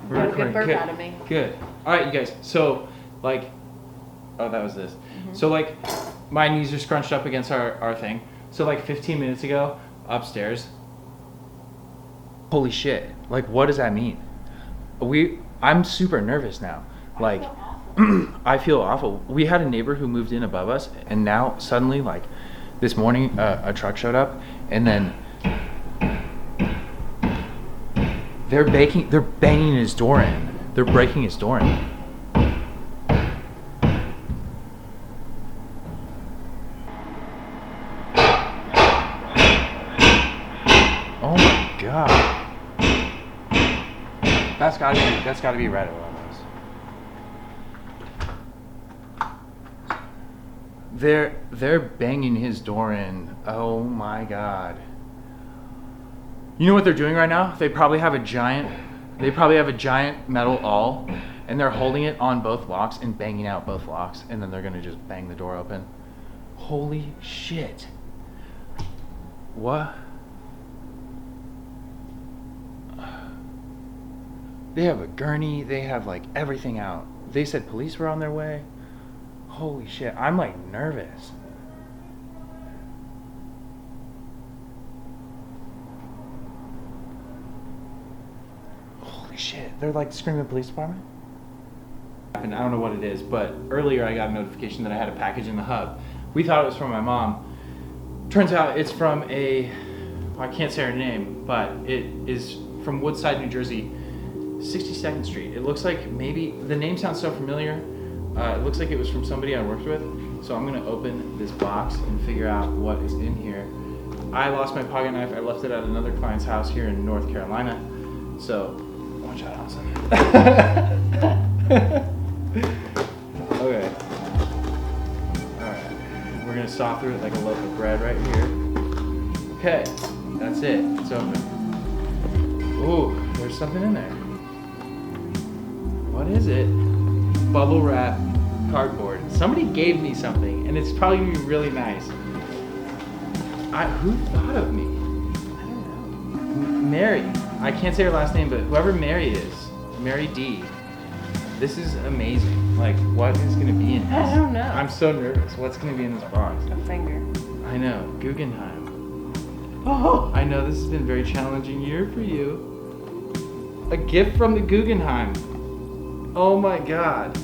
We're Got a recording. good burp out of me. Good. All right, you guys. So, like, oh, that was this. So, like, my knees are scrunched up against our thing. So, like, 15 minutes ago, upstairs. Holy shit! Like, what does that mean? I'm super nervous now. Like, I feel awful. We had a neighbor who moved in above us, and now suddenly, like, this morning, a truck showed up, and then they're banging his door in. They're breaking his door in. Oh my god. That's gotta be Red Oils. They're banging his door in. Oh my god. You know what they're doing right now? They probably have a giant metal awl, and they're holding it on both locks and banging out both locks, and then they're gonna just bang the door open. Holy shit. What? They have a gurney, they have like everything out. They said police were on their way. Holy shit, I'm like nervous. Holy shit, they're like screaming police department? And I don't know what it is, but earlier I got a notification that I had a package in the hub. We thought it was from my mom. Turns out it's from I can't say her name, but it is from Woodside, New Jersey, 62nd Street. It looks like maybe, the name sounds so familiar. It looks like it was from somebody I worked with. So I'm gonna open this box and figure out what is in here. I lost my pocket knife. I left it at another client's house here in North Carolina. So, watch out, Allison. Okay. Alright. We're gonna saw through it like a loaf of bread right here. Okay. That's it. It's open. Ooh, there's something in there. What is it? Bubble wrap cardboard. Somebody gave me something, and it's probably gonna be really nice. Who thought of me? I don't know. Mary. I can't say her last name, but whoever Mary is, Mary D. This is amazing. Like, what is gonna be in this? I don't know. I'm so nervous. What's gonna be in this box? A finger. I know. Guggenheim. Oh, I know this has been a very challenging year for you. A gift from the Guggenheim. Oh my god.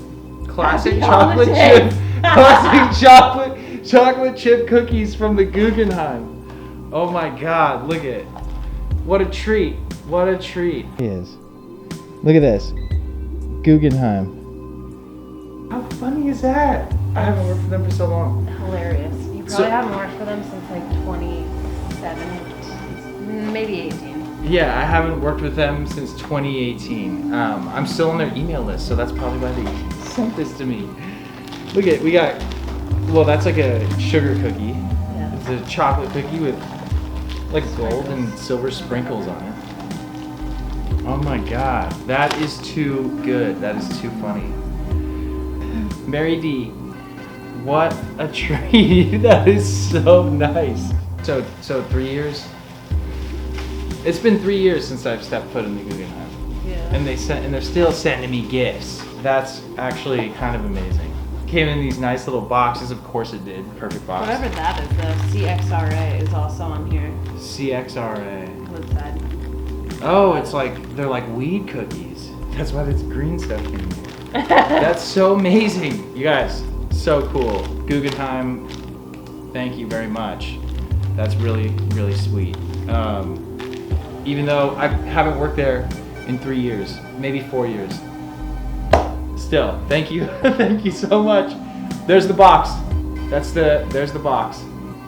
Classic chocolate chip. Classic chocolate chip cookies from the Guggenheim. Oh my god, look at it. What a treat. What a treat. It is. Look at this. Guggenheim. How funny is that? I haven't worked for them for so long. Hilarious. You probably haven't worked for them since like 2017, maybe 18. Yeah, I haven't worked with them since 2018. I'm still on their email list, so that's probably why they sent this to me. Look at, that's like a sugar cookie. Yeah. It's a chocolate cookie with like gold and silver sprinkles on it. Oh my god, that is too good. That is too funny. Mary D, what a treat. That is so nice. So 3 years? It's been 3 years since I've stepped foot in the Guggenheim. Yeah. And they're still sending me gifts. That's actually kind of amazing. Came in these nice little boxes, of course it did. Perfect box. Whatever that is, the CXRA is also on here. CXRA. Woodside. Oh, it's like, they're like weed cookies. That's why there's green stuff in here. That's so amazing. You guys, so cool. Guggenheim, thank you very much. That's really, really sweet. Even though I haven't worked there in 3 years, maybe 4 years. Still, thank you. Thank you so much. There's the box. There's the box.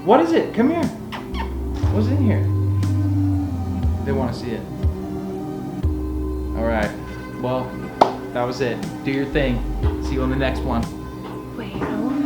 What is it? Come here. What's in here? They want to see it. All right. Well, that was it. Do your thing. See you on the next one. Wait, how long